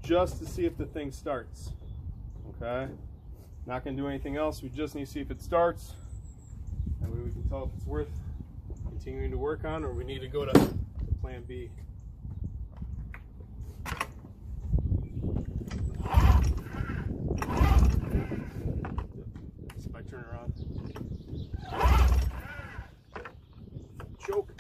just to see if the thing starts. Okay? Not going to do anything else. We just need to see if it starts. That way we can tell if it's worth continuing to work on, or we need to go to plan B. If I turn around. Choke.